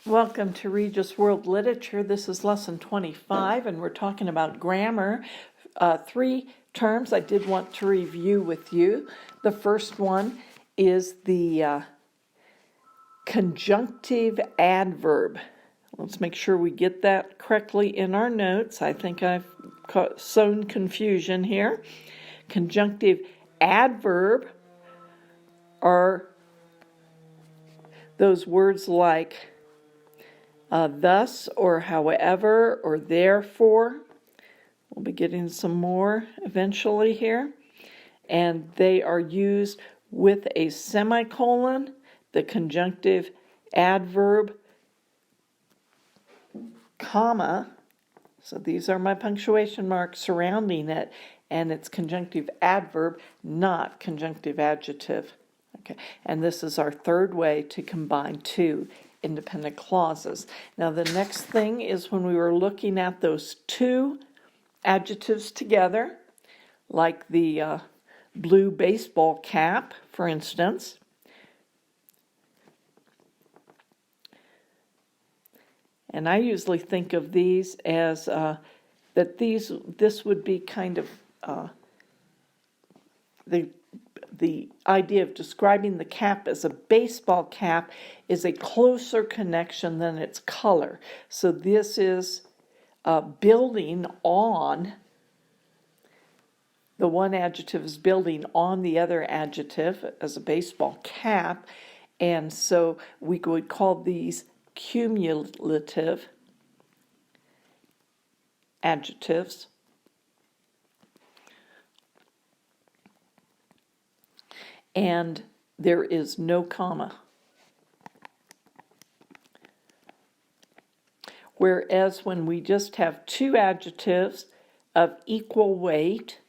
Welcome to Regis World Literature. This is lesson 25, and we're talking about grammar. 3 terms I did want to review with you. The first one is the conjunctive adverb. Let's make sure we get that correctly in our notes. I think I've sown confusion here. Conjunctive adverb are those words like thus or however or therefore. We'll be getting some more eventually here. And they are used with a semicolon, the conjunctive adverb, comma. So these are my punctuation marks surrounding it, and it's conjunctive adverb, not conjunctive adjective. Okay, and this is our third way to combine 2 independent clauses. Now the next thing is when we were looking at those 2 adjectives together, like the blue baseball cap, for instance. And I usually think of these as that this would be kind of the idea of describing the cap as a baseball cap is a closer connection than its color. So this is building on, the one adjective is building on the other adjective as a baseball cap, and so we would call these cumulative adjectives. And there is no comma. Whereas when we just have 2 adjectives of equal weight,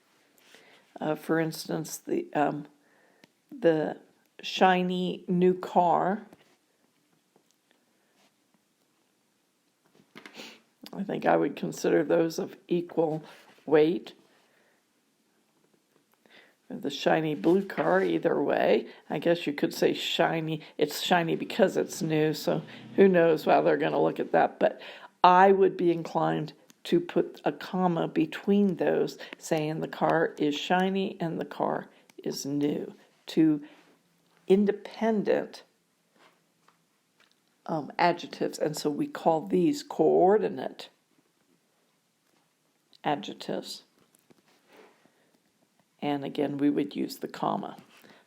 for instance, the shiny new car, I think I would consider those of equal weight. The shiny blue car, either way. I guess you could say shiny. It's shiny because it's new, so who knows how they're going to look at that. But I would be inclined to put a comma between those, saying the car is shiny and the car is new. 2 independent adjectives, and so we call these coordinate adjectives. And again, we would use the comma.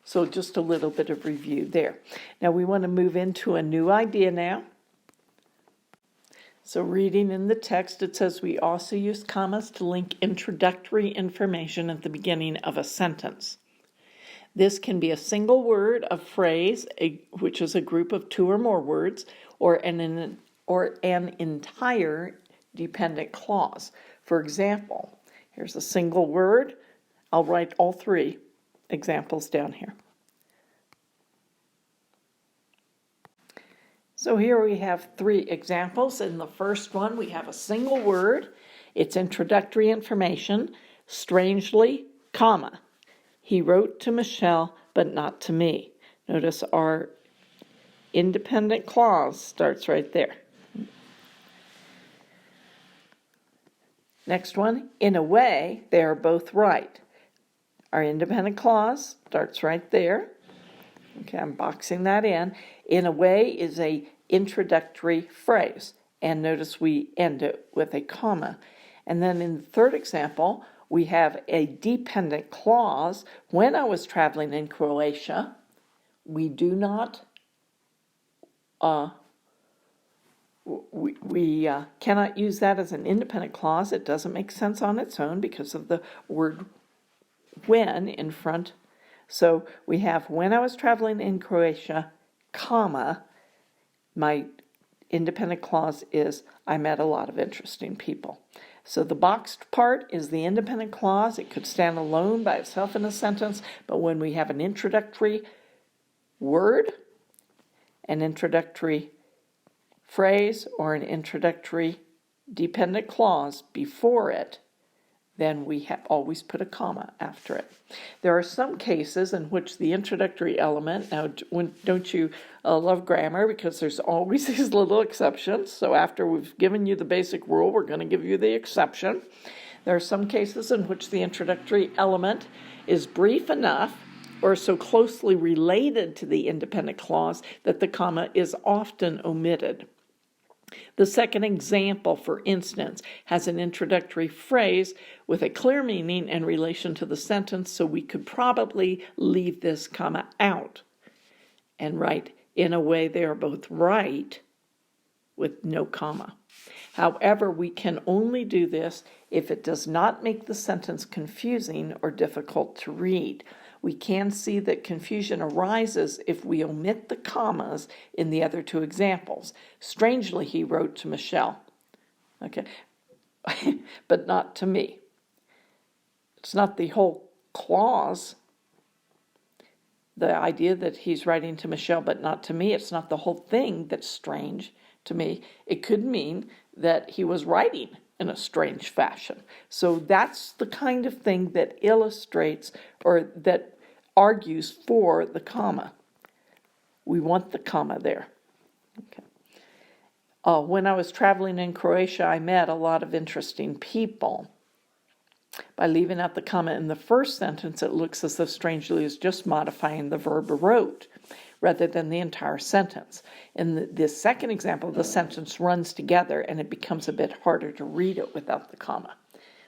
So just a little bit of review there. Now we want to move into a new idea now. So reading in the text, it says we also use commas to link introductory information at the beginning of a sentence. This can be a single word, a phrase, which is a group of 2 or more words, or an entire dependent clause. For example, here's a single word. I'll write all 3 examples down here. So here we have 3 examples. In the first one, we have a single word. It's introductory information. Strangely, comma. He wrote to Michelle, but not to me. Notice our independent clause starts right there. Next one, in a way, they are both right. Our independent clause starts right there. Okay, I'm boxing that in. In a way is a introductory phrase. And notice we end it with a comma. And then in the third example, we have a dependent clause. When I was traveling in Croatia, we do not, we cannot use that as an independent clause. It doesn't make sense on its own because of the word when in front. So we have when I was traveling in Croatia, comma, my independent clause is I met a lot of interesting people. So the boxed part is the independent clause. It could stand alone by itself in a sentence, but when we have an introductory word, an introductory phrase, or an introductory dependent clause before it, then we always put a comma after it. There are some cases in which the introductory element, now don't you love grammar, because there's always these little exceptions. So after we've given you the basic rule, we're going to give you the exception. There are some cases in which the introductory element is brief enough or so closely related to the independent clause that the comma is often omitted. The second example, for instance, has an introductory phrase with a clear meaning in relation to the sentence, so we could probably leave this comma out and write, in a way they are both right, with no comma. However, we can only do this if it does not make the sentence confusing or difficult to read. We can see that confusion arises if we omit the commas in the other two examples. Strangely, he wrote to Michelle. Okay, but not to me. It's not the whole clause, the idea that he's writing to Michelle but not to me. It's not the whole thing that's strange to me. It could mean that he was writing in a strange fashion. So that's the kind of thing that illustrates or that argues for the comma. We want the comma there. Okay. When I was traveling in Croatia, I met a lot of interesting people. By leaving out the comma in the first sentence, it looks as if Strangely is just modifying the verb wrote rather than the entire sentence. In this second example, the sentence runs together and it becomes a bit harder to read it without the comma.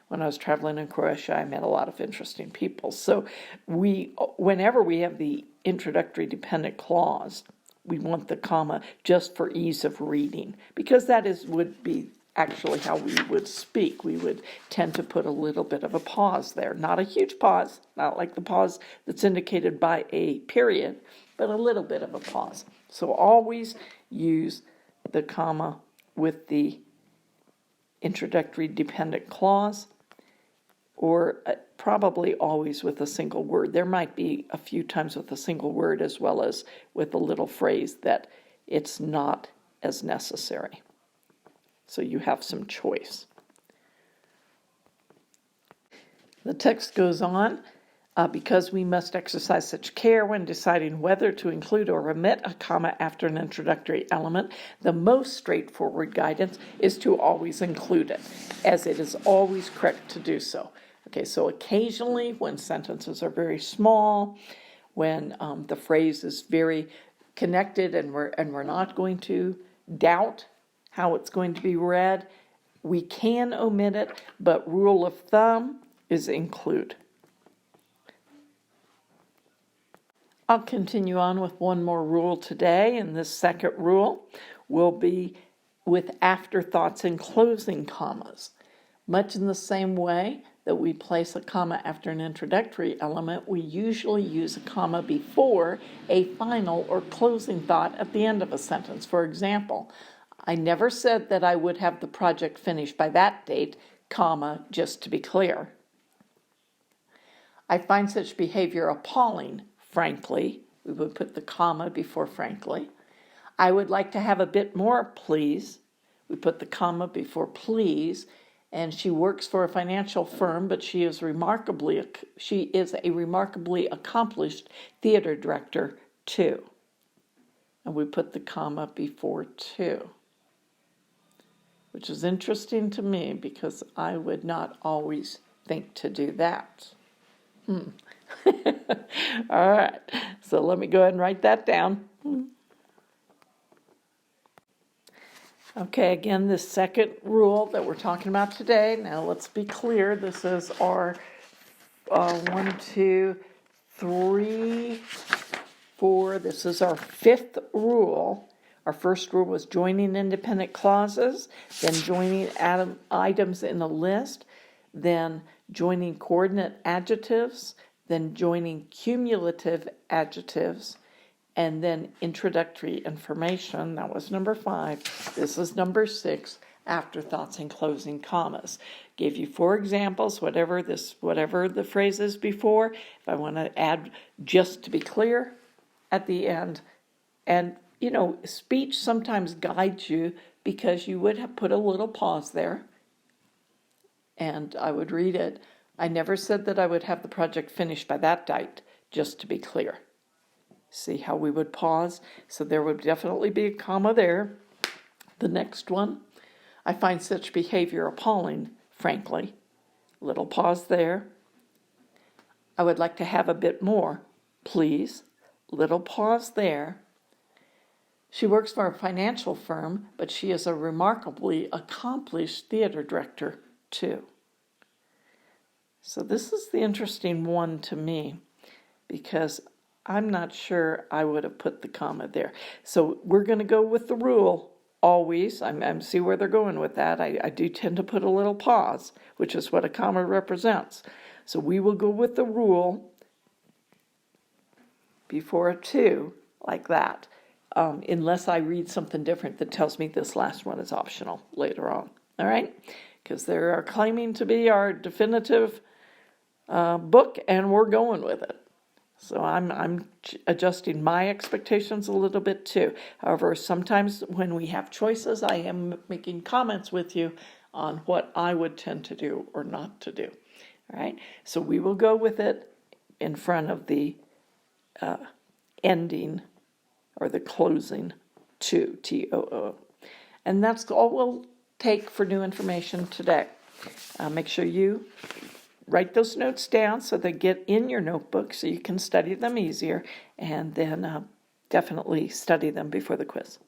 When I was traveling in Croatia, I met a lot of interesting people. So whenever we have the introductory dependent clause, we want the comma just for ease of reading, because that would be actually how we would speak. We would tend to put a little bit of a pause there. Not a huge pause, not like the pause that's indicated by a period, but a little bit of a pause. So always use the comma with the introductory dependent clause, or probably always with a single word. There might be a few times with a single word as well as with a little phrase that it's not as necessary. So you have some choice. The text goes on, because we must exercise such care when deciding whether to include or omit a comma after an introductory element, the most straightforward guidance is to always include it, as it is always correct to do so. Okay, so occasionally when sentences are very small, when the phrase is very connected and we're not going to doubt how it's going to be read, we can omit it, but rule of thumb is include. I'll continue on with one more rule today, and this second rule will be with afterthoughts and closing commas. Much in the same way that we place a comma after an introductory element, we usually use a comma before a final or closing thought at the end of a sentence. For example, I never said that I would have the project finished by that date, comma, just to be clear. I find such behavior appalling, frankly. We would put the comma before frankly. I would like to have a bit more, please. We put the comma before please. And she works for a financial firm, but she is a remarkably accomplished theater director too. And we put the comma before too, which is interesting to me because I would not always think to do that. All right, so let me go ahead and write that down. Okay, again, this second rule that we're talking about today. Now let's be clear. This is our 1, 2, 3, 4. This is our fifth rule. Our first rule was joining independent clauses, then joining items in a list, then joining coordinate adjectives, then joining cumulative adjectives, and then introductory information. That was number 5. This is number 6, afterthoughts and closing commas. Gave you 4 examples, whatever the phrase is before. If I want to add just to be clear at the end. And, speech sometimes guides you because you would have put a little pause there. and I would read it. I never said that I would have the project finished by that date, just to be clear. See how we would pause? So there would definitely be a comma there. The next one, I find such behavior appalling, frankly. Little pause there. I would like to have a bit more, please. Little pause there. She works for a financial firm, but she is a remarkably accomplished theater director, too. So this is the interesting one to me, because I'm not sure I would have put the comma there. So we're going to go with the rule always. I see where they're going with that. I do tend to put a little pause, which is what a comma represents. So we will go with the rule before a to, like that, unless I read something different that tells me this last one is optional later on. All right? Because they are claiming to be our definitive book, and we're going with it. So I'm adjusting my expectations a little bit too. However, sometimes when we have choices, I am making comments with you on what I would tend to do or not to do. All right? So we will go with it in front of the ending or the closing to, T-O-O. And that's all we'll take for new information today. Make sure you write those notes down so they get in your notebook so you can study them easier, and then definitely study them before the quiz.